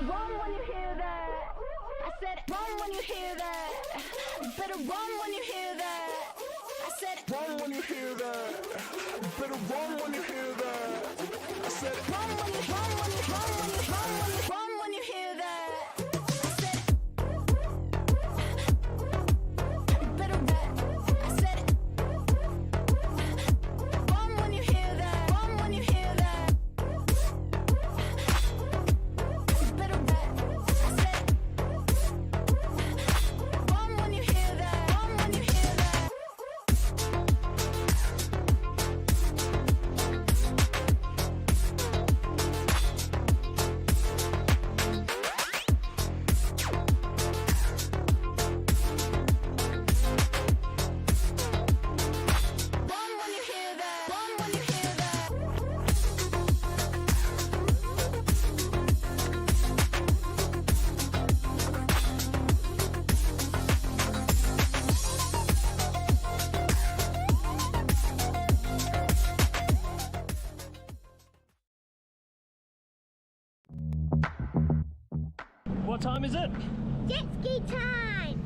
run when you hear that. I said run when you hear that. You better run when you hear that. I said Run when you hear that. You better run when you hear that. I said run when you hear that. I said you better run. I said run when you hear that. Run when you hear that. You better run. I said run when you hear that. Run when you hear that. Run when you hear that. Run when you hear that. What time is it? Jetski time!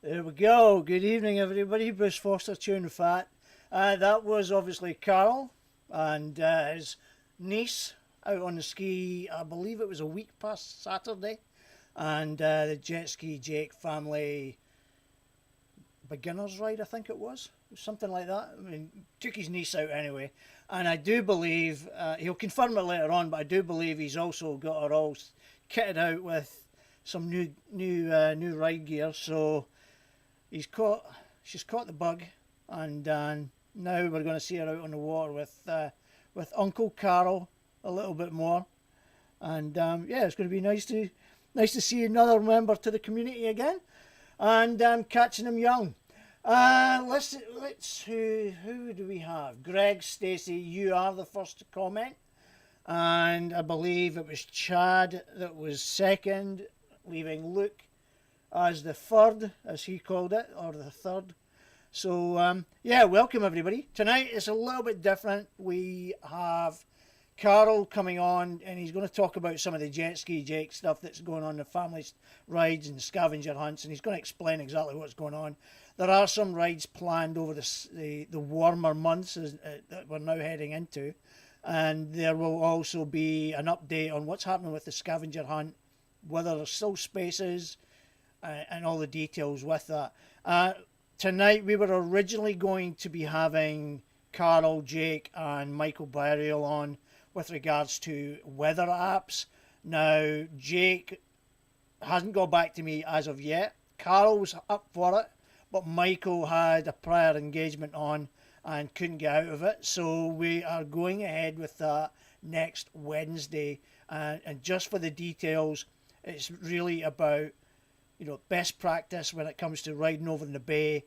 There we go. Good evening, everybody. Bruce Foster chewing fat. That was obviously Carl and his niece out on the ski. I believe it was a week past Saturday, and the Jetski Jake family beginners ride, I think it was, something like that. I mean, took his niece out anyway, and I do believe he'll confirm it later on, but I do believe he's also got her all kitted out with some new ride gear. So she's caught the bug, and now we're going to see her out on the water with Uncle Carl a little bit more, and yeah, it's going to be nice to see another member to the community again, and catching him young. Let's who do we have? Greg, Stacey, you are the first to comment, and I believe it was Chad that was second, leaving Luke as the third, as he called it, or the third. So yeah, welcome everybody. Tonight it's a little bit different. We have Carl coming on, and he's going to talk about some of the Jetski Jake stuff that's going on, the family rides and scavenger hunts, and he's going to explain exactly what's going on. There are some rides planned over the warmer months that we're now heading into, and there will also be an update on what's happening with the scavenger hunt, whether there's still spaces, and all the details with that. Tonight we were originally going to be having Carl, Jake and Michael Burial on with regards to weather apps. Now, Jake hasn't got back to me as of yet. Carl's up for it, but Michael had a prior engagement on and couldn't get out of it. So we are going ahead with that next Wednesday. And just for the details, it's really about, best practice when it comes to riding over in the bay,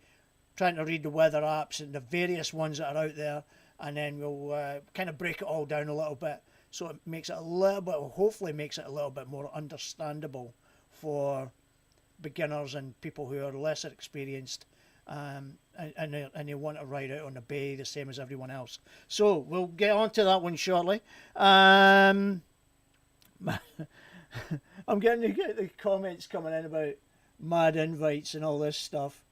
trying to read the weather apps and the various ones that are out there. And then we'll kind of break it all down a little bit. So it makes it a little bit, hopefully makes it a little bit more understandable for beginners and people who are lesser experienced, and they want to ride out on the bay the same as everyone else. So we'll get on to that one shortly. I'm getting the comments coming in about mad invites and all this stuff.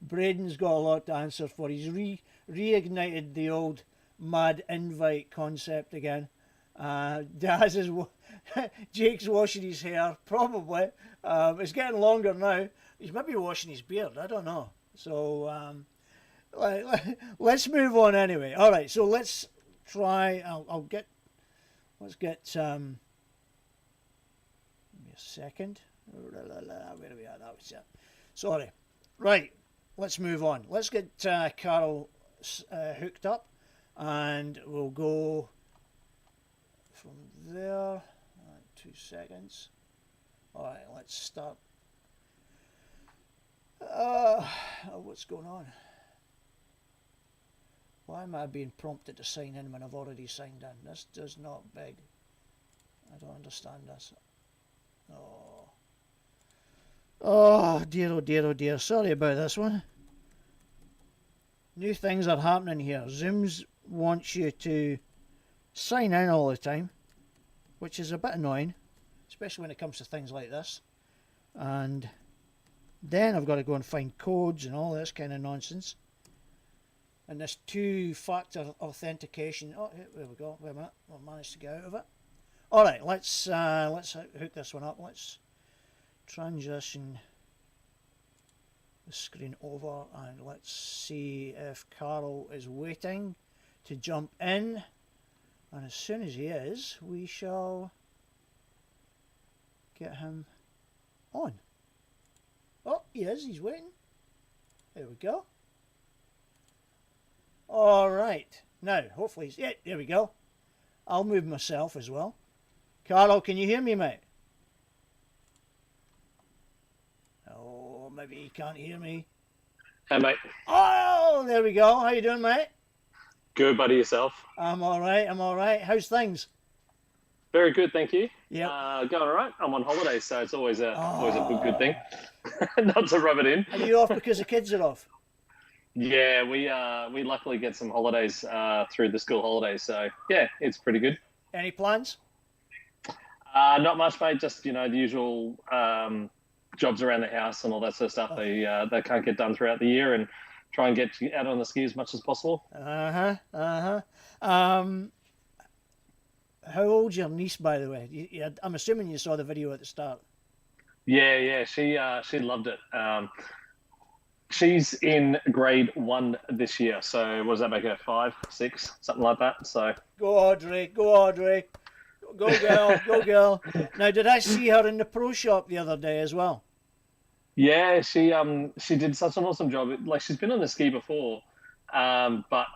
Braden's got a lot to answer for. He's reignited the old mad invite concept again. Daz is Jake's washing his hair, probably. It's getting longer now. He's maybe washing his beard, I don't know. So let's move on anyway. All right, so let's try. Let's get give me a second. Where are we at? That was it. Sorry. Right, let's move on. Let's get Carl hooked up, and we'll go from there. 2 seconds. All right, let's start. What's going on? Why am I being prompted to sign in when I've already signed in? This does not beg. I don't understand this. Oh dear, oh dear, oh dear. Sorry about this one. New things are happening here. Zooms wants you to sign in all the time, which is a bit annoying, especially when it comes to things like this. And then I've got to go and find codes and all this kind of nonsense. And this two-factor authentication. Oh, there we go. Wait a minute. I managed to get out of it. All right, let's hook this one up. Let's transition the screen over and let's see if Carl is waiting to jump in. And as soon as he is, we shall get him on. Oh, he is. He's waiting. There we go. All right. Now, hopefully he's... Yeah, there we go. I'll move myself as well. Carl, can you hear me, mate? Oh, maybe he can't hear me. Hey, mate. Oh, there we go. How you doing, mate? Good, buddy. Yourself? I'm all right. I'm all right. How's things? Very good, thank you. Yeah. Going all right. I'm on holidays, so it's always a good thing. Not to rub it in. Are you off because the kids are off? Yeah, we luckily get some holidays through the school holidays, so yeah, it's pretty good. Any plans? Not much, mate. Just the usual jobs around the house and all that sort of stuff. They can't get done throughout the year, and try and get out on the ski as much as possible. How old's your niece, by the way? I'm assuming you saw the video at the start. Yeah, she loved it. She's in grade 1 this year, so what does that make her, 5, 6, something like that? So go Audrey, go girl, go girl. Now, did I see her in the pro shop the other day as well? Yeah, she did such an awesome job. Like, she's been on the ski before, but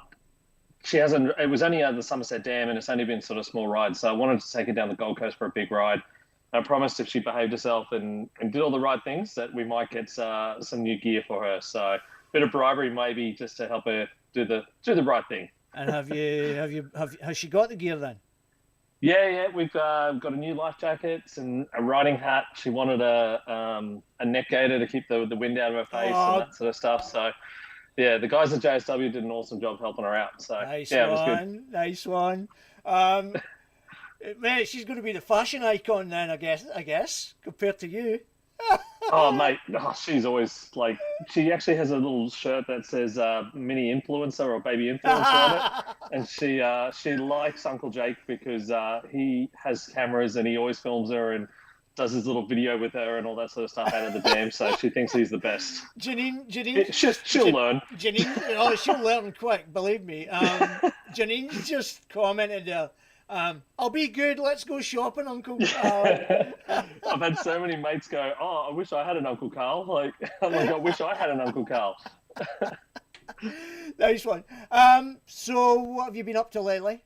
she hasn't. It was only at the Somerset Dam, and it's only been sort of small rides. So I wanted to take her down the Gold Coast for a big ride. I promised if she behaved herself and did all the right things that we might get some new gear for her. So a bit of bribery maybe just to help her do the right thing. And has she got the gear then? Yeah, we've got a new life jacket and a riding hat. She wanted a neck gaiter to keep the wind out of her face and that sort of stuff. So yeah, the guys at JSW did an awesome job helping her out. So nice yeah, one, it was good. Nice one. Man, she's going to be the fashion icon then, I guess, compared to you. Oh, mate, she's always like, she actually has a little shirt that says mini influencer or baby influencer on it. And she likes Uncle Jake because he has cameras and he always films her and does his little video with her and all that sort of stuff out of the dam. So she thinks he's the best. Janine, she'll learn. Janine, she'll learn quick, believe me. Janine just commented there. I'll be good. Let's go shopping, Uncle Carl. I've had so many mates go, "Oh, I wish I had an Uncle Carl." Like, I'm like, I wish I had an Uncle Carl. Nice one. So what have you been up to lately?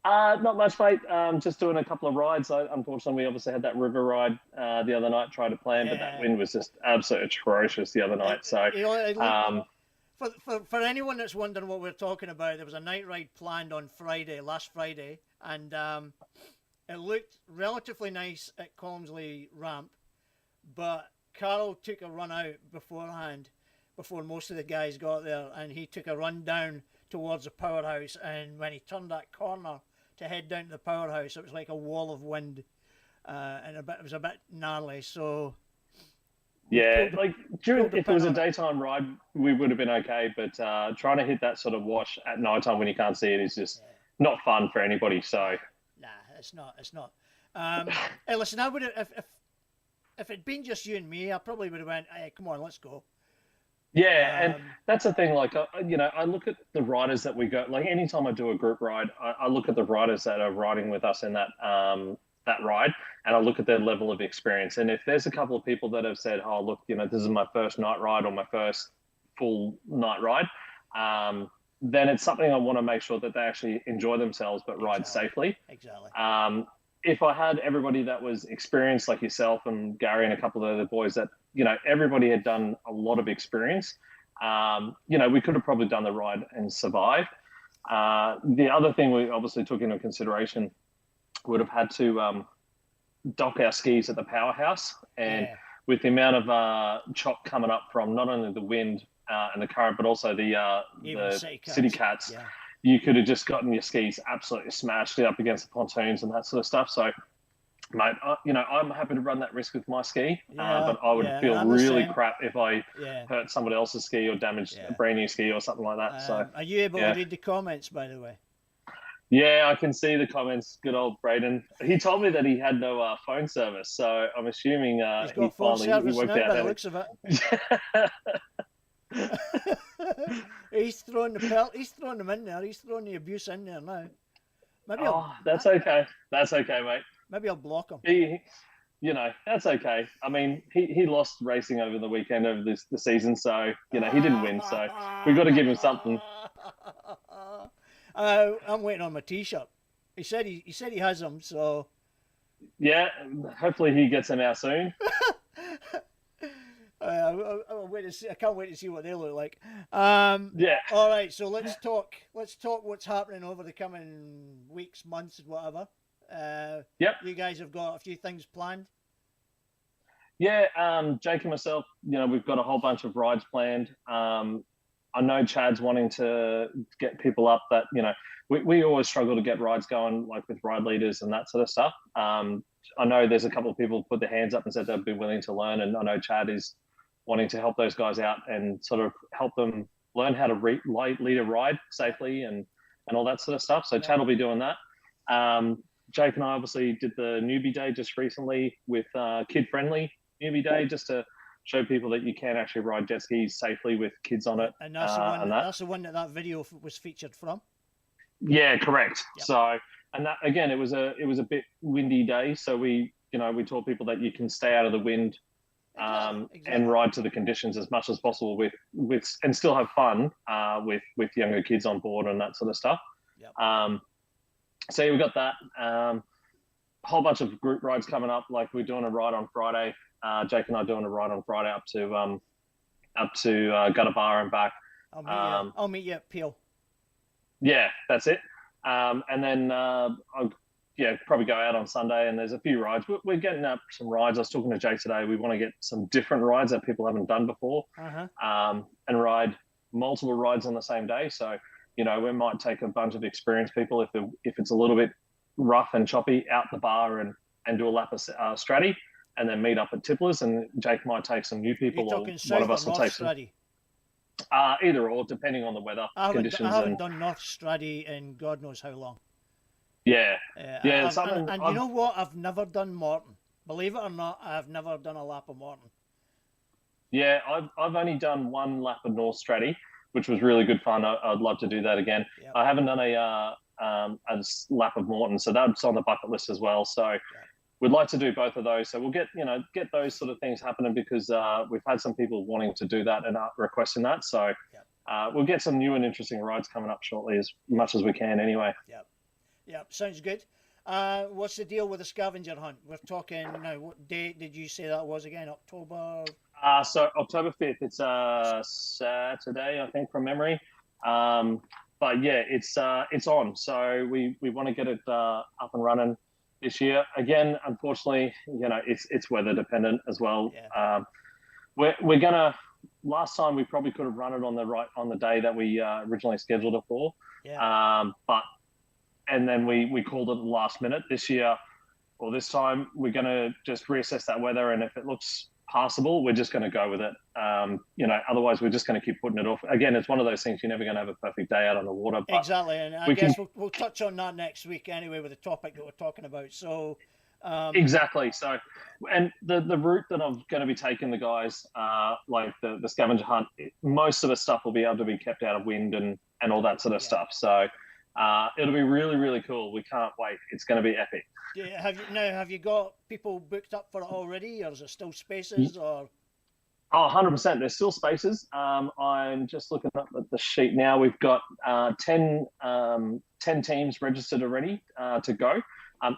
Not much, mate. Just doing a couple of rides. Unfortunately, we obviously had that river ride the other night, tried to plan, but that Yeah. wind was just absolutely atrocious the other night. So, You know, um, for anyone that's wondering what we're talking about, there was a night ride planned on Friday, last Friday, and it looked relatively nice at Colmsley Ramp, but Carl took a run out beforehand, before most of the guys got there, and he took a run down towards the powerhouse, and when he turned that corner to head down to the powerhouse, it was like a wall of wind, and it was a bit gnarly, so... yeah, like pulled the if it was a pin on it. daytime ride, we would have been okay. But trying to hit that sort of wash at nighttime when you can't see it is just not fun for anybody. So, Nah, it's not. It's not. Hey, listen, I would have if it'd been just you and me, I probably would have went, "Hey, come on, let's go." yeah, and Um, that's the thing. Like, I look at the riders that we go. Like, anytime I do a group ride, I look at the riders that are riding with us in that ride, and I look at their level of experience. And if there's a couple of people that have said, "Oh, look, this is my first night ride or my first full night ride," then it's something I want to make sure that they actually enjoy themselves but ride Exactly. safely. Exactly. If I had everybody that was experienced, like yourself and Gary and a couple of other boys, that everybody had done a lot of experience, we could have probably done the ride and survived. The other thing we obviously took into consideration would have had to dock our skis at the powerhouse, and Yeah. with the amount of chop coming up from not only the wind and the current, but also Even the city cats, Yeah. you could have just gotten your skis absolutely smashed up against the pontoons and that sort of stuff. So, mate, I'm happy to run that risk with my ski, Yeah, but I would yeah, feel I'm the really same. crap if I Yeah. hurt somebody else's ski or damaged Yeah. a brand new ski or something like that. So, Are you able yeah. to read the comments, by the way? yeah, I can see the comments. Good old Braden. He told me that he had no phone service, so I'm assuming He's he got phone finally service worked now, out by the how looks of it. to. He's throwing He's throwing them in there. He's throwing the abuse in there now. Maybe Oh, that's okay. That's okay, mate. maybe I'll block him. That's okay. I mean, he lost racing over the weekend of the season, so he didn't win. So we got to give him something. I'm waiting on my T-shirt. He said he has them, so Yeah, hopefully he gets them out soon. I'll wait to see. I can't wait to see what they look like. Yeah. All right, so let's talk. Let's talk what's happening over the coming weeks, months, whatever. Yep. You guys have got a few things planned. Yeah, Jake and myself, we've got a whole bunch of rides planned. I know Chad's wanting to get people up that, we always struggle to get rides going, like with ride leaders and that sort of stuff. I know there's a couple of people put their hands up and said they'd be willing to learn, and I know Chad is wanting to help those guys out and sort of help them learn how to lead a ride safely and all that sort of stuff. So Chad will be doing that. Jake and I obviously did the newbie day just recently with kid-friendly newbie day, just to show people that you can actually ride jet skis safely with kids on it. And that's the one. That's the one that video was featured from. Yeah, correct. Yep. So, and that again, it was a bit windy day, so we taught people that you can stay out of the wind, Exactly. and ride to the conditions as much as possible with and still have fun with younger kids on board and that sort of stuff. Yep. So we got that. A whole bunch of group rides coming up. Like we're doing a ride on Friday. Jake and I are doing a ride on Friday up to Gutter Bar and back. I'll meet you at Peel. Yeah, that's it. And then I'll probably go out on Sunday, and there's a few rides. We're getting up some rides. I was talking to Jake today. We want to get some different rides that people haven't done before, and ride multiple rides on the same day. So, we might take a bunch of experienced people if it's a little bit rough and choppy out the bar and do a lap of Stratty, and then meet up at Tipplers. And Jake might take some new people, or one of us will take some. Either or, depending on the weather conditions. I haven't done North Straddy in God knows how long. Yeah. And you know what? I've never done Morton. Believe it or not, I've never done a lap of Morton. Yeah, I've only done one lap of North Straddy, which was really good fun. I'd love to do that again. Yep. I haven't done a a lap of Morton. So that's on the bucket list as well. So we'd like to do both of those. So we'll get those sort of things happening because we've had some people wanting to do that and requesting that. So we'll get some new and interesting rides coming up shortly, as much as we can anyway. Yeah, sounds good. What's the deal with the scavenger hunt? We're talking now. What date did you say that was again? October. So October 5th. It's Saturday, I think, from memory. But yeah, it's on. So we want to get it up and running this year. Again, unfortunately, it's weather dependent as well. We're gonna. Last time we probably could have run it on the day that we originally scheduled it for. And then we called it last minute. This year, or this time, we're going to just reassess that weather, and if it looks passable, we're just going to go with it. Otherwise, we're just going to keep putting it off. Again, it's one of those things you're never going to have a perfect day out on the water. But exactly, and I guess we'll touch on that next week anyway with the topic that we're talking about. So exactly. So, and the route that I'm going to be taking the guys, like the scavenger hunt, most of the stuff will be able to be kept out of wind and all that sort of stuff. So. It'll be really, really cool. We can't wait. It's going to be epic. Have you got people booked up for it already, or is it still spaces? Or 100%. There's still spaces. I'm just looking up at the sheet now. We've got 10 teams registered already to go.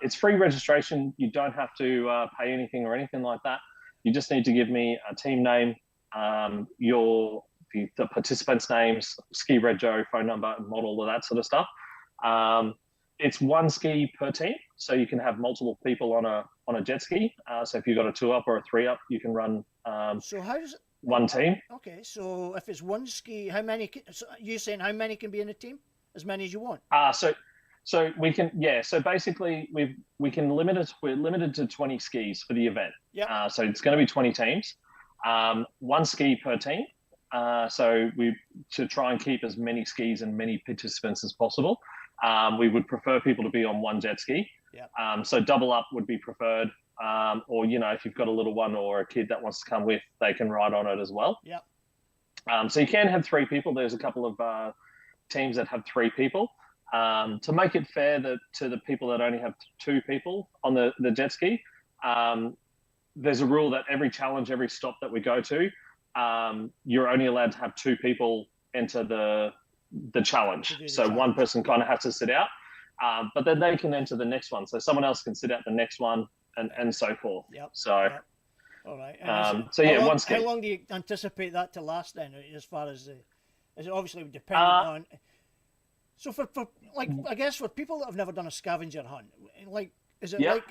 It's free registration. You don't have to pay anything or anything like that. You just need to give me a team name, the participants' names, ski rego, phone number, model, all that sort of stuff. It's one ski per team, so you can have multiple people on a jet ski. So if you've got a 2-up or a 3-up, you can run. So how does it, one team? Okay, so if it's one ski, how many? You're saying how many can be in a team? As many as you want. So we can, So basically, we can limit it. We're limited to 20 skis for the event. Yeah. So it's going to be 20 teams, one ski per team. So to try and keep as many skis and many participants as possible. We would prefer people to be on one jet ski. So double up would be preferred. Or, if you've got a little one or a kid that wants to come with, they can ride on it as well. So you can have 3 people. There's a couple of teams that have 3 people. To make it fair to the people that only have 2 people on the jet ski, there's a rule that every challenge, every stop that we go to, you're only allowed to have 2 people enter the challenge. So one person kind of has to sit out, but then they can enter the next one. So someone else can sit out the next one and so forth. So, all right. One ski. How long do you anticipate that to last then, as far as is it obviously dependent on? So for I guess for people that have never done a scavenger hunt, is it like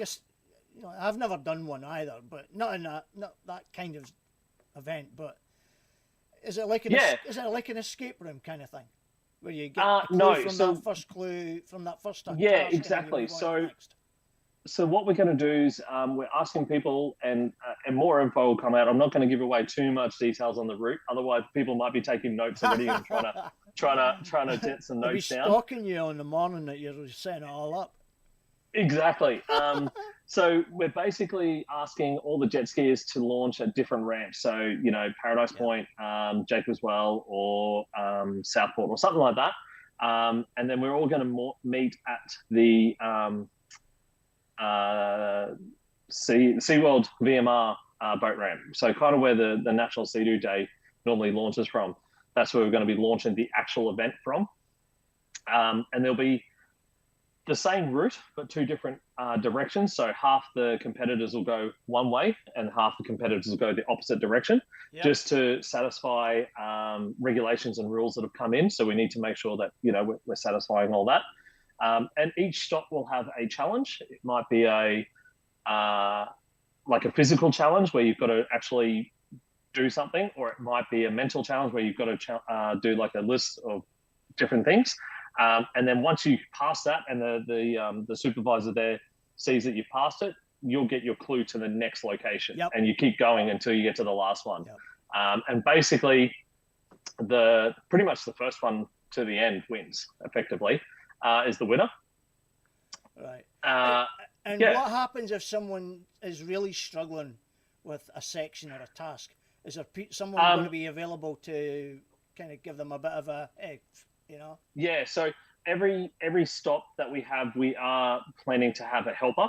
I've never done one either, but not that kind of event, but is it like an escape room kind of thing where you get a clue that first clue from that first time? Yeah, exactly. So what we're going to do is we're asking people, and more info will come out. I'm not going to give away too much details on the route, otherwise people might be taking notes already and trying to get some notes down. Stalking you on the morning that you're setting it all up. Exactly. So we're basically asking all the jet skiers to launch at different ramps. So, Paradise Point, Jacobs Well, or Southport, or something like that. And then we're all going to meet at the SeaWorld VMR boat ramp. So kind of where the National Sea-Doo Day normally launches from. That's where we're going to be launching the actual event from. And there'll be the same route, but 2 different directions. So half the competitors will go one way and half the competitors will go the opposite direction, just to satisfy regulations and rules that have come in. So we need to make sure that, we're satisfying all that. And each stop will have a challenge. It might be like a physical challenge where you've got to actually do something, or it might be a mental challenge where you've got to do like a list of different things. And then once you pass that and the supervisor there sees that you've passed it, you'll get your clue to the next location. And you keep going until you get to the last one. And basically, pretty much the first one to the end wins, effectively, is the winner. Right. What happens if someone is really struggling with a section or a task? Is there someone going to be available to kind of give them a bit of a, hey, Yeah, so every stop that we have, we are planning to have a helper.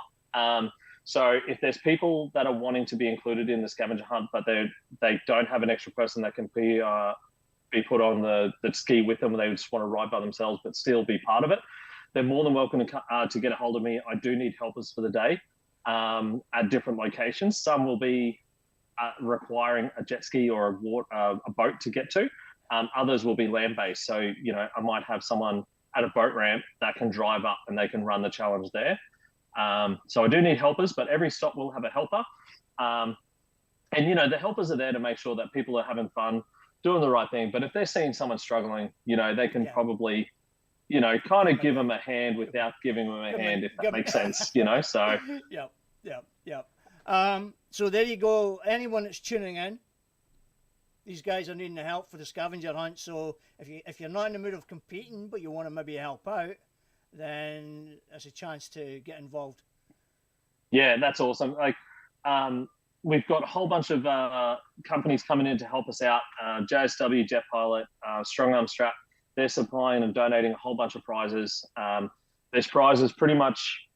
So if there's people that are wanting to be included in the scavenger hunt, but they don't have an extra person that can be put on the ski with them, and they just want to ride by themselves but still be part of it, they're more than welcome to get a hold of me. I do need helpers for the day at different locations. Some will be requiring a jet ski or a boat to get to. Others will be land-based. So, I might have someone at a boat ramp that can drive up and they can run the challenge there. So I do need helpers, but every stop will have a helper. And, the helpers are there to make sure that people are having fun, doing the right thing. But if they're seeing someone struggling, they can probably, kind of give them a hand without giving them a hand, if that makes sense, so. Yep. So there you go. Anyone that's tuning in, these guys are needing the help for the scavenger hunt. So if you're not in the mood of competing, but you want to maybe help out, then there's a chance to get involved. Yeah, that's awesome. Like, we've got a whole bunch of companies coming in to help us out. JSW, Jet Pilot, Strong Arm Strap, they're supplying and donating a whole bunch of prizes. There's prizes pretty much,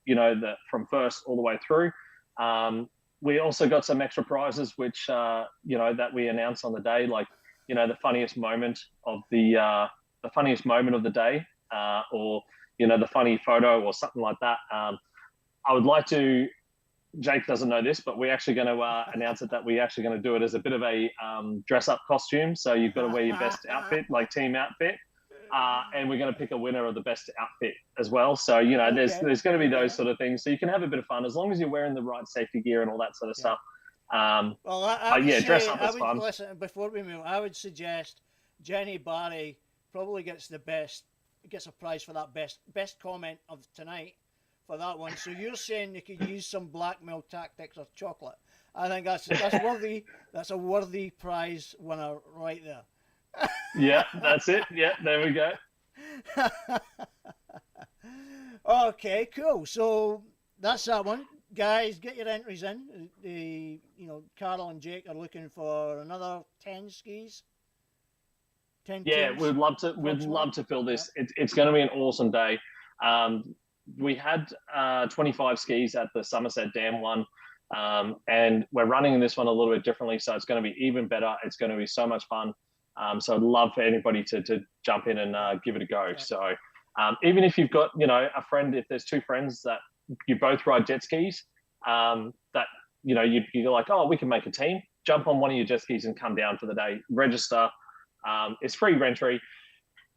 from first all the way through. We also got some extra prizes, which, that we announced on the day, like, the funniest moment of the day, or, the funny photo or something like that. I would like to, Jake doesn't know this, but we're actually going to announce it, that we're actually going to do it as a bit of a dress-up costume. So you've got to wear your best outfit, like team outfit. And we're going to pick a winner of the best outfit as well. So, there's going to be those sort of things. So you can have a bit of fun as long as you're wearing the right safety gear and all that sort of stuff. Well, I would dress up is fun. Listen, before we move, I would suggest Jenny Barry probably gets a prize for that best comment of tonight for that one. So you're saying you could use some blackmail tactics or chocolate. I think that's worthy. That's a worthy prize winner right there. Yeah, that's it. Yeah, there we go. Okay, cool. So that's that one. Guys, get your entries in. Carl and Jake are looking for another 10 skis. 10 yeah, teams. we'd love to fill this. Yeah. It's going to be an awesome day. We had 25 skis at the Somerset Dam one, and we're running this one a little bit differently, so it's going to be even better. It's going to be so much fun. So I'd love for anybody to jump in and give it a go. Yeah. So even if you've got, a friend, if there's two friends that you both ride jet skis, that, you're like, oh, we can make a team, jump on one of your jet skis and come down for the day, register. It's free entry.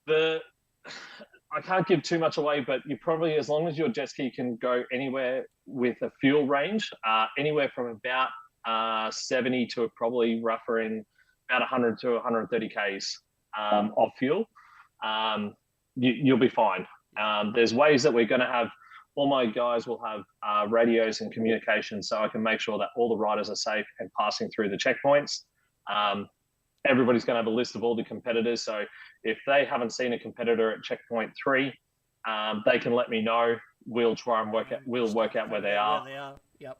I can't give too much away, but you probably, as long as your jet ski can go anywhere with a fuel range, anywhere from about 70 to probably rougher in about 100 to 130 Ks of fuel, you'll be fine. There's ways that we're going to have, all my guys will have radios and communication, so I can make sure that all the riders are safe and passing through the checkpoints. Everybody's going to have a list of all the competitors, so if they haven't seen a competitor at checkpoint 3, they can let me know. We'll try and work out where they are. Yep.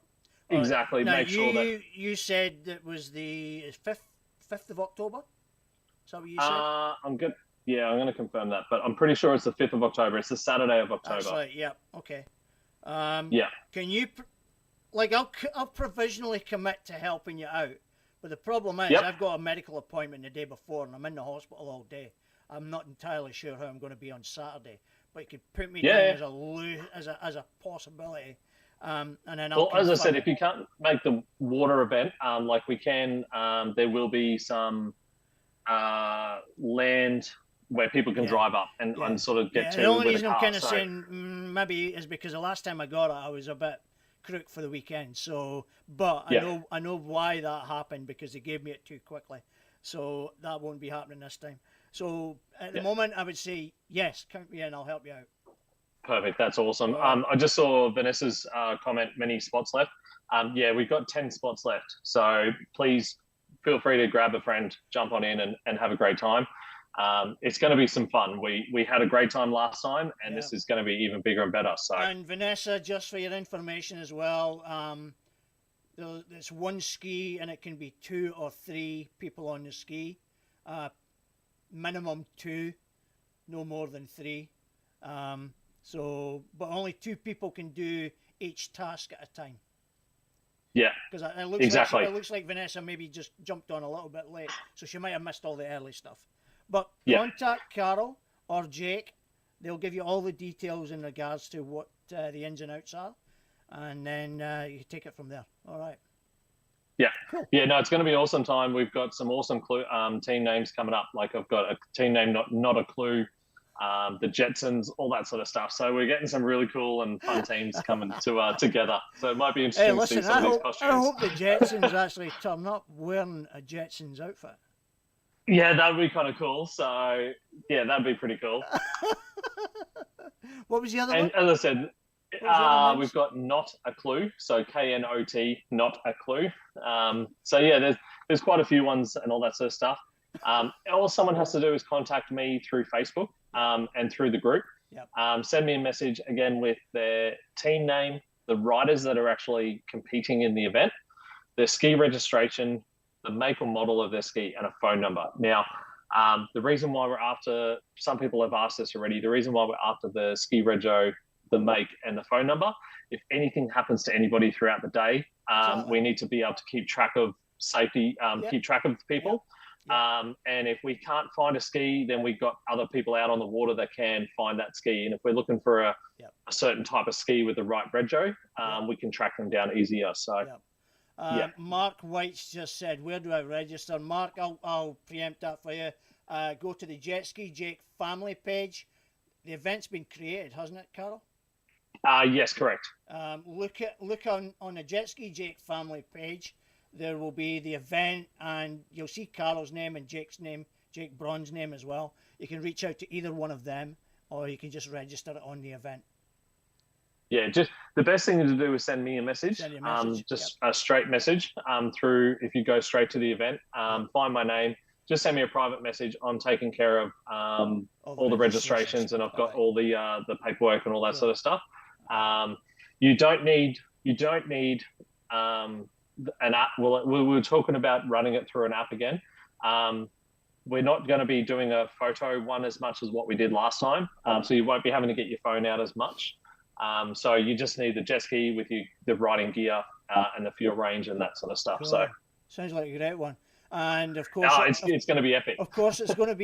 Exactly. Now, make sure that you said it was the 5th of October. Is that what you said? I'm going to confirm that, but I'm pretty sure it's the 5th of October. It's the Saturday of October. That's right. Yeah. Okay. Yeah. Can you, I'll provisionally commit to helping you out, but the problem is I've got a medical appointment the day before and I'm in the hospital all day. I'm not entirely sure how I'm going to be on Saturday, but you could put me down as a possibility. And then as I said, if you can't make the water event, like we can, there will be some land where people can drive up and sort of get to. The only with reason a car, I'm kind of saying maybe is because the last time I got it, I was a bit crook for the weekend. So, but I know why that happened, because they gave me it too quickly. So that won't be happening this time. So at the moment, I would say yes, count me in. I'll help you out. Perfect. That's awesome. I just saw Vanessa's comment, many spots left. We've got 10 spots left. So please feel free to grab a friend, jump on in and have a great time. It's going to be some fun. We had a great time last time, and this is going to be even bigger and better. So. And Vanessa, just for your information as well, there's one ski and it can be 2 or 3 people on the ski. Minimum 2, no more than 3. But only 2 people can do each task at a time. Yeah, Because it looks exactly. like, it looks like Vanessa maybe just jumped on a little bit late, so she might have missed all the early stuff. But Yeah. contact Carol or Jake; they'll give you all the details in regards to what the ins and outs are, and then you can take it from there. All right. Yeah. Cool. Yeah, no, it's going to be an awesome time. We've got some awesome team names coming up. Like I've got a team name, not a clue, the Jetsons, all that sort of stuff. So we're getting some really cool and fun teams coming together. So it might be interesting Hey, listen, to see some of these costumes. I hope the Jetsons actually turn up wearing a Jetsons outfit. Yeah, that would be kind of cool. So yeah, that'd be pretty cool. What was the other And one? as I said, names? we've got Not a Clue, so KNOT, Not a Clue. So yeah, there's quite a few ones and all that sort of stuff. All someone has to do is contact me through Facebook and through the group. Yep. Send me a message again with their team name, the riders that are actually competing in the event, their ski registration, the make or model of their ski, and a phone number. Now, the reason why we're after, some people have asked this already, the reason why we're after the ski rego, the make, and the phone number, if anything happens to anybody throughout the day, we need to be able to keep track of safety, keep track of people. Yep. And if we can't find a ski, then we've got other people out on the water that can find that ski. And if we're looking for a certain type of ski with the right rego, we can track them down easier. So. Mark White's just said, where do I register? Mark, I'll preempt that for you. Go to the Jetski Jake family page. The event's been created, hasn't it, Carol? Yes, correct. Look on the Jetski Jake family page. There will be the event, and you'll see Carol's name and Jake's name, Jake Braun's name as well. You can reach out to either one of them, or you can just register it on the event. Yeah, just the best thing to do is send me a message. Just a straight message through. If you go straight to the event, find my name. Just send me a private message. I'm taking care of all the registrations, and I've got all the paperwork and all that sort of stuff. You don't need an app. We were talking about running it through an app again. We're not going to be doing a photo one as much as what we did last time, so you won't be having to get your phone out as much. So you just need the jet ski with the riding gear and the fuel range and that sort of stuff. Cool. So sounds like a great one. And of course, it's going to be epic. Of course, it'll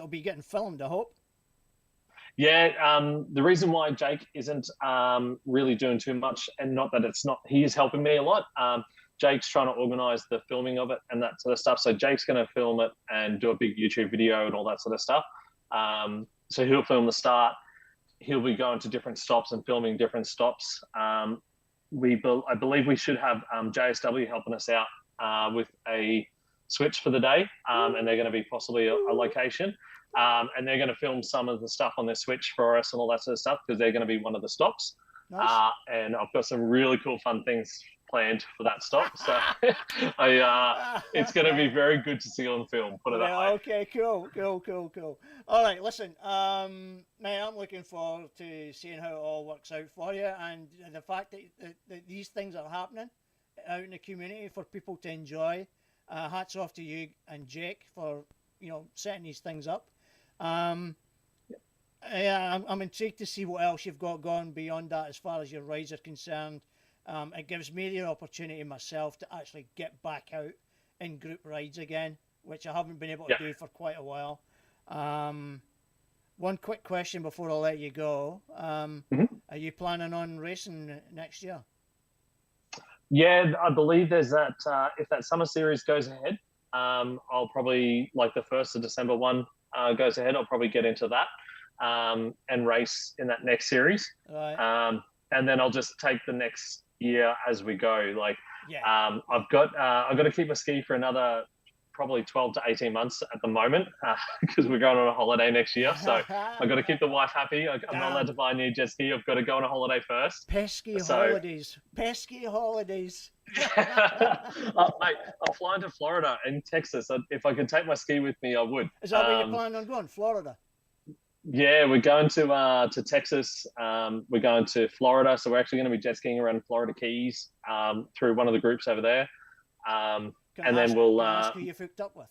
be getting filmed, I hope. Yeah, the reason why Jake isn't really doing too much, and not that it's not, he is helping me a lot. Jake's trying to organise the filming of it and that sort of stuff. So Jake's going to film it and do a big YouTube video and all that sort of stuff. So he'll film the start. He'll be going to different stops and filming different stops. I believe we should have JSW helping us out with a switch for the day, and they're going to be possibly a location. And they're going to film some of the stuff on their switch for us and all that sort of stuff, because they're going to be one of the stops. Nice. And I've got some really cool, fun things planned for that stop. So it's going to be very good to see on film, put it that way. Okay, cool. All right, listen, mate, I'm looking forward to seeing how it all works out for you, and the fact that these things are happening out in the community for people to enjoy. Hats off to you and Jake for setting these things up. I'm intrigued to see what else you've got going beyond that as far as your rides are concerned. It gives me the opportunity myself to actually get back out in group rides again, which I haven't been able to do for quite a while. One quick question before I let you go. Are you planning on racing next year? Yeah, I believe there's that. If that summer series goes ahead, I'll probably, like the 1st of December one goes ahead, I'll probably get into that and race in that next series. Right. And then I'll just take the next year as we go. I've got to keep my ski for another probably 12 to 18 months at the moment, because we're going on a holiday next year. So I've got to keep the wife happy. I'm not allowed to buy a new jet ski. I've got to go on a holiday first. Pesky holidays. Mate, I'll fly into Florida and Texas. If I could take my ski with me, I would. Is that where you're planning on going, Florida? Yeah, we're going to Texas. We're going to Florida. So we're actually going to be jet skiing around Florida Keys through one of the groups over there. Then we'll. Can I ask who you hooked up with?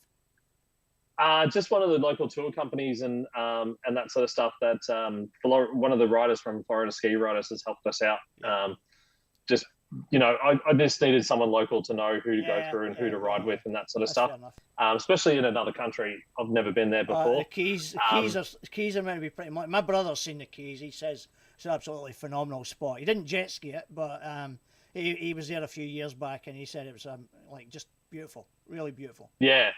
Just one of the local tour companies and that sort of stuff. That one of the riders from Florida Ski Riders has helped us out. Just I just needed someone local to know who to go through and who to ride with and that sort of stuff. Especially in another country, I've never been there before. The Keys are meant to be pretty much. My brother's seen the Keys. He says it's an absolutely phenomenal spot. He didn't jet ski it, but he was there a few years back, and he said it was like just beautiful, really beautiful. Yeah.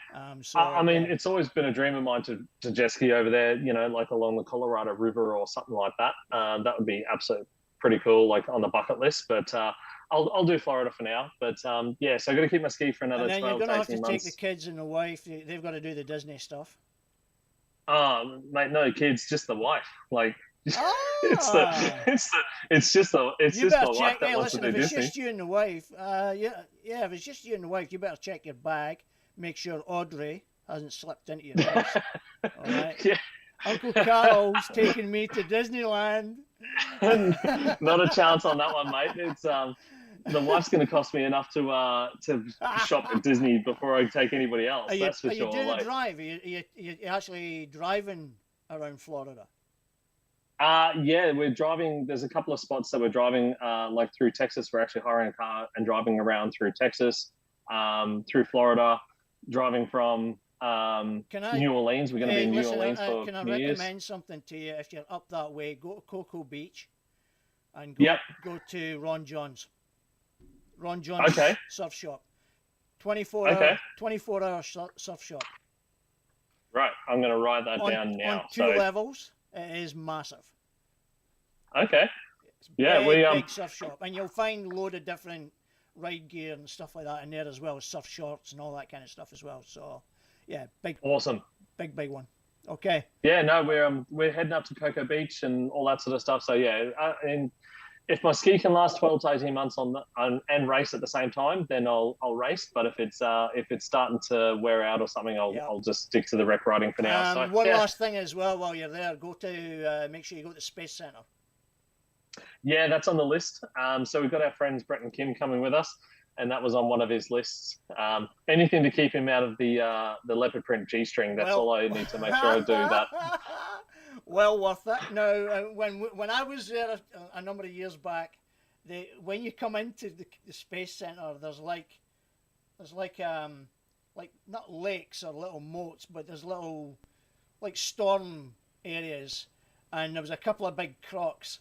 So I mean, it's always been a dream of mine to jet ski over there. Like along the Colorado River or something like that. That would be absolutely pretty cool, like on the bucket list. But I'll do Florida for now. But so I've got to keep my ski for another 12 to 18 months. And then you're going to have to take the kids and the wife. They've got to do the Disney stuff. Mate, no kids, just the wife. Like, it's just the wife that wants to do Disney. If it's just you and the wife, if it's just you and the wife, you better check your bag, make sure Audrey hasn't slipped into your house. All right. Yeah. Uncle Carl's taking me to Disneyland. Not a chance on that one, mate. It's the wife's going to cost me enough to shop at Disney before I take anybody else. That's for sure. Are you doing a drive? Are you actually driving around Florida? Yeah, we're driving. There's a couple of spots that we're driving, like through Texas. We're actually hiring a car and driving around through Texas, through Florida, driving from New Orleans. We're going to be in New Orleans for New Year's. Can I recommend something to you? If you're up that way, go to Cocoa Beach and go to Ron John's. Ron John's surf shop. 24-hour surf shop. Right, I'm going to write that down now. On two levels, it is massive. Okay. It's big surf shop, and you'll find a load of different ride gear and stuff like that in there as well, surf shorts and all that kind of stuff as well. So, yeah, awesome, big one. Okay. Yeah, no, we're heading up to Cocoa Beach and all that sort of stuff. So yeah, and if my ski can last 12 to 18 months and race at the same time, then I'll race. But if it's starting to wear out or something, I'll just stick to the rec riding for now. One last thing as well while you're there, go to make sure you go to the Space Center. Yeah, that's on the list. So we've got our friends Brett and Kim coming with us, and that was on one of his lists. Anything to keep him out of the leopard print G-string. That's all I need to make sure I do that. Well worth it. Now, when I was there a number of years back, when you come into the Space Center, there's like not lakes or little moats, but there's little like storm areas, and there was a couple of big crocs,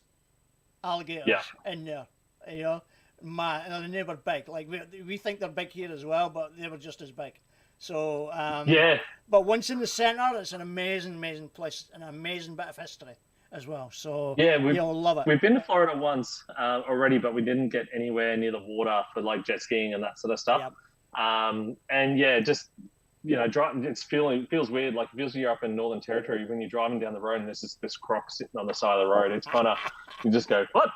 alligators in there. And they were big. Like we think they're big here as well, but they were just as big. So but once in the center, it's an amazing place, an amazing bit of history as well. So you'll love it. We've been to Florida once already, but we didn't get anywhere near the water for like jet skiing and that sort of stuff. Yep. And just driving, feels weird. Like it feels like you're up in Northern Territory when you're driving down the road and there's this croc sitting on the side of the road. It's kind of, you just go, what?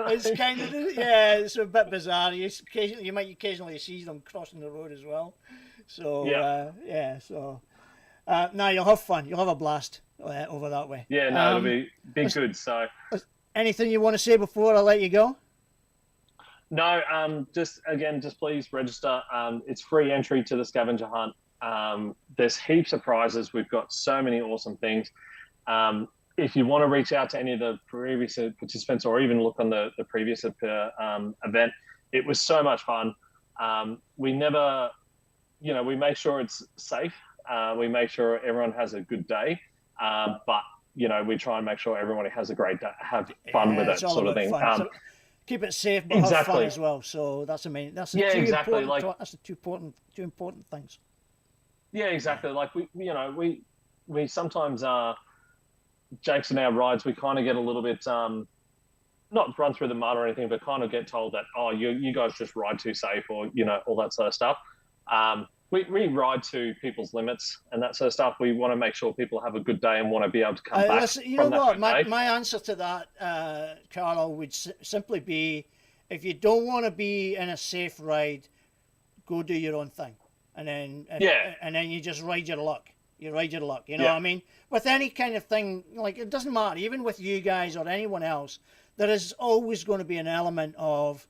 It's kind of, it's a bit bizarre. You might occasionally see them crossing the road as well. So, no, you'll have fun. You'll have a blast over that way. Yeah, no, it'll be good. So, anything you want to say before I let you go? No, just please register. It's free entry to the scavenger hunt. There's heaps of prizes. We've got so many awesome things. If you want to reach out to any of the previous participants or even look on the previous event, it was so much fun. We never, we make sure it's safe. We make sure everyone has a good day. But, we try and make sure everybody has a great day, have fun with it, sort of thing. So keep it safe, but have fun as well. So that's the main. That's the two important things. Yeah, exactly. Like we sometimes Jake's and our rides, we kind of get a little bit not run through the mud or anything, but kind of get told that you guys just ride too safe or all that sort of stuff. We ride to people's limits and that sort of stuff. We want to make sure people have a good day and want to be able to come back. My answer to that, Carl, would simply be, if you don't want to be in a safe ride, go do your own thing. And then you just ride your luck. You ride your luck. You know what I mean? With any kind of thing, like it doesn't matter. Even with you guys or anyone else, there is always going to be an element of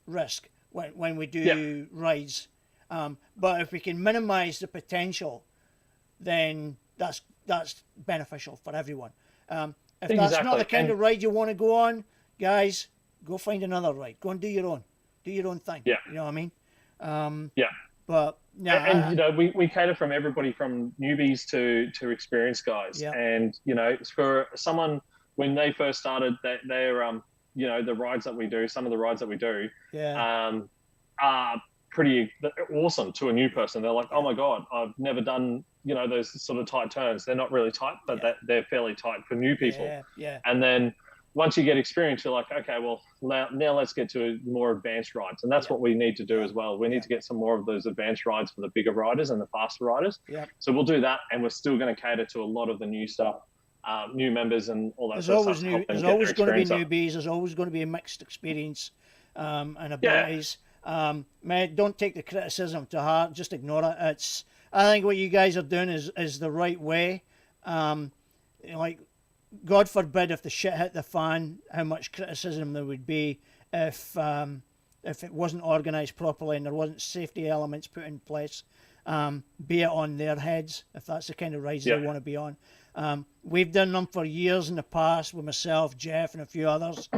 risk when we do rides. But if we can minimize the potential then that's beneficial for everyone. If that's Exactly. not the kind And- of ride you want to go on, guys, go find another ride. Go and do your own thing. Yeah. You know what I mean? Yeah. But no, And you know, we cater from everybody from newbies to experienced guys. Yeah. And you know, for someone when they first started, they're you know, the rides that we do, some of the rides that we do, yeah, are pretty awesome to a new person. They're like, oh my god, I've never done, you know, those sort of tight turns. They're not really tight, but they're fairly tight for new people. yeah. And then once you get experience, you're like, okay, well, now let's get to more advanced rides. And that's what we need to do as well. We need to get some more of those advanced rides for the bigger riders and the faster riders. Yeah. So we'll do that. And we're still going to cater to a lot of the new stuff, new members and all that There's sort of always stuff. new. There's always going to be newbies. There's always going to be a mixed experience and abilities. Man, don't take the criticism to heart. Just ignore it. I think what you guys are doing is the right way. Like, God forbid if the shit hit the fan, how much criticism there would be if it wasn't organised properly and there wasn't safety elements put in place, be it on their heads, if that's the kind of rides they want to be on. We've done them for years in the past with myself, Jeff, and a few others.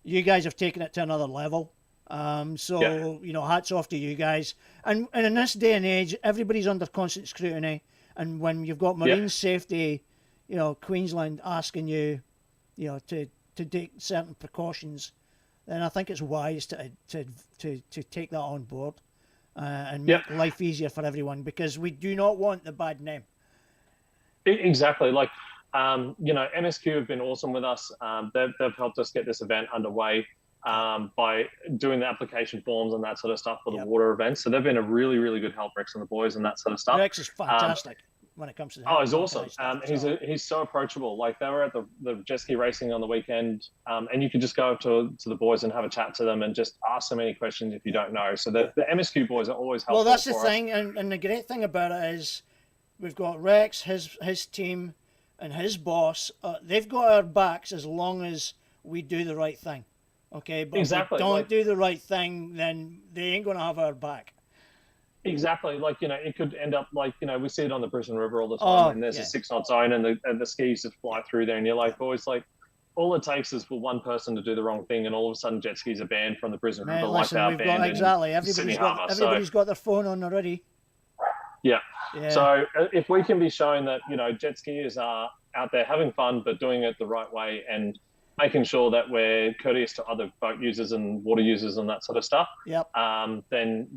You guys have taken it to another level. You know, hats off to you guys. And in this day and age, everybody's under constant scrutiny. And when you've got marine safety, you know, Queensland asking you, you know, to take certain precautions, then I think it's wise to take that on board and make life easier for everyone, because we do not want the bad name. Exactly. Like, you know, MSQ have been awesome with us. They've helped us get this event underway by doing the application forms and that sort of stuff for the water events. So they've been a really, really good help, Rex and the boys, and that sort of stuff. Rex is fantastic when it comes to that. Oh, he's awesome. He's so approachable. Like, they were at the Jetski racing on the weekend, and you could just go up to the boys and have a chat to them and just ask them any questions if you don't know. So the MSQ boys are always helpful. Well, that's the thing, and the great thing about it is we've got Rex, his team, and his boss. They've got our backs as long as we do the right thing. Okay, but exactly. If we don't do the right thing, then they ain't going to have our back. Exactly. Like, you know, it could end up like, you know, we see it on the Brisbane River all the time, and there's a 6-knot zone, and the skis just fly through there, and you're like, boys, like, all it takes is for one person to do the wrong thing, and all of a sudden jet skis are banned from the Brisbane River, Listen, like we've they're got banned exactly. in Everybody's Sydney got Harbour. got their phone on already. Yeah. Yeah. So if we can be showing that, you know, jet skiers are out there having fun, but doing it the right way, and making sure that we're courteous to other boat users and water users and that sort of stuff. Yep. Then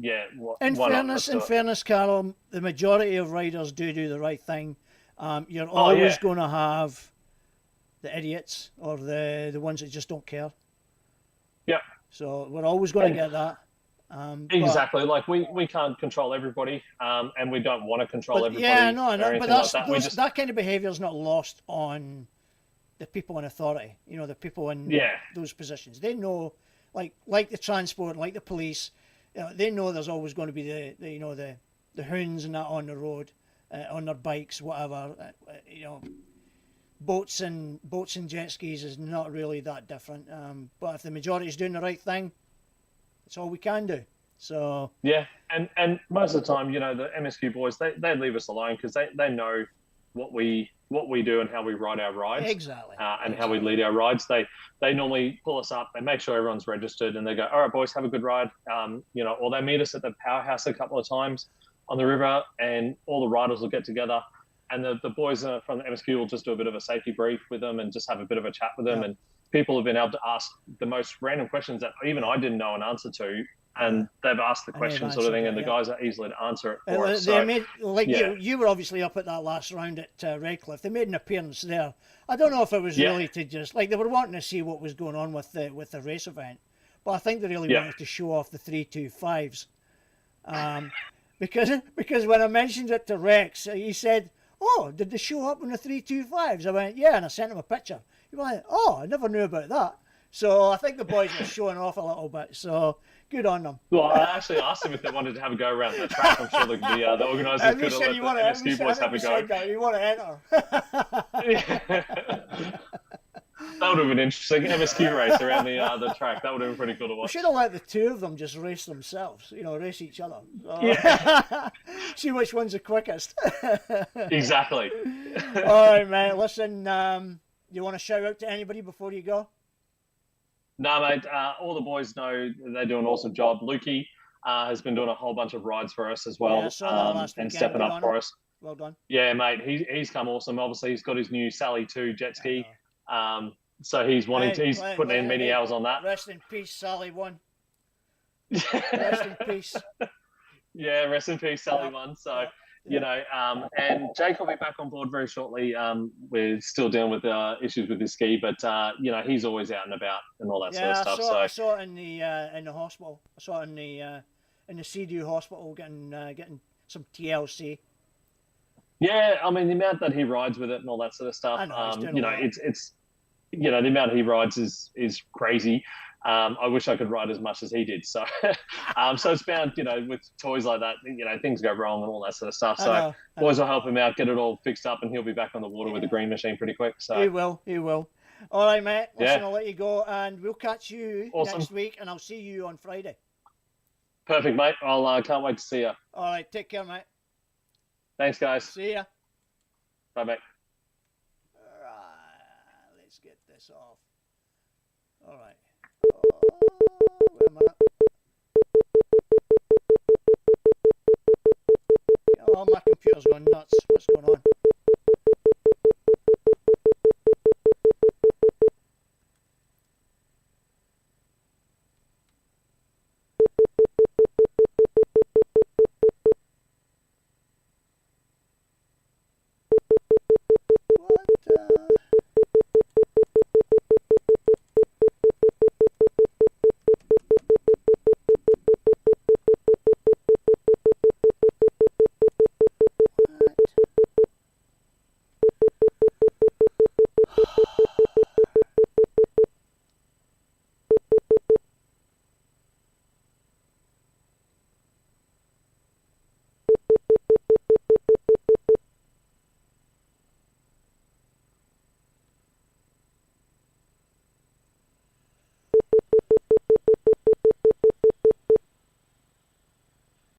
In fairness, Carl, the majority of riders do the right thing. You're always going to have the idiots or the ones that just don't care. Yeah. So we're always going to get that. Exactly. Like, we can't control everybody, and we don't want to control everybody. Yeah, no. But that kind of behaviour is not lost on the people in authority. You know, the people in those positions. They know, like the transport, like the police. You know, they know there's always going to be the hoons and that on the road, on their bikes, whatever. You know, boats and jet skis is not really that different. But if the majority is doing the right thing, it's all we can do. So yeah, and most of the time, you know, the MSQ boys, they leave us alone because they know what we do and how we ride our rides. Exactly. And how we lead our rides. They normally pull us up, they make sure everyone's registered, and they go, all right, boys, have a good ride. You know, or they meet us at the powerhouse a couple of times on the river, and all the riders will get together, and the boys from the MSQ will just do a bit of a safety brief with them and just have a bit of a chat with them. Yeah. And people have been able to ask the most random questions that even I didn't know an answer to, and they've asked the question sort of thing, and the guys are easily to answer it for us. You were obviously up at that last round at Redcliffe. They made an appearance there. I don't know if it was really to just, like, they were wanting to see what was going on with the race event, but I think they really wanted to show off the 325s. Because when I mentioned it to Rex, he said, "Oh, did they show up on the 325s?" I went, "Yeah," and I sent him a picture. He went, "Oh, I never knew about that." So I think the boys were showing off a little bit. So good on them. Well, I actually asked them if they wanted to have a go around the track. I'm sure the organisers could have let the MSQ boys have a go. You want to enter? That would have been interesting. MSQ race around the track. That would have been pretty cool to We watch. should have let the two of them just race themselves, race each other. Yeah. See which one's the quickest. Exactly. All right, mate. Listen, you want to shout out to anybody before you go? No, mate. All the boys know they do an awesome job. Lukey has been doing a whole bunch of rides for us as well, Yeah, I saw that last and weekend. stepping Good up on for him. us. Well done. Yeah, mate. He's come awesome. Obviously, he's got his new Sally 2 jet ski. So he's he's putting in many hours on that. Rest in peace, Sally 1. Rest in peace. Yeah, rest in peace, Sally 1. So, and Jake will be back on board very shortly. We're still dealing with issues with his ski, but he's always out and about and all that sort of stuff. I saw it in the hospital. I saw it in the CDU hospital getting some TLC. Yeah, I mean the amount that he rides with it and all that sort of stuff. I know, it's the amount he rides is crazy. I wish I could ride as much as he did. So, so it's bound, with toys like that, things go wrong and all that sort of stuff. So boys will help him out, get it all fixed up, and he'll be back on the water with the green machine pretty quick. So He will. All right, mate. Listen, I'll let you go, and we'll catch you next week, and I'll see you on Friday. Perfect, mate. I'll can't wait to see you. All right, take care, mate. Thanks, guys. See ya. Bye, mate. Right, let's get this off. All right. Wait a minute. Oh, my computer's going nuts. What's going on?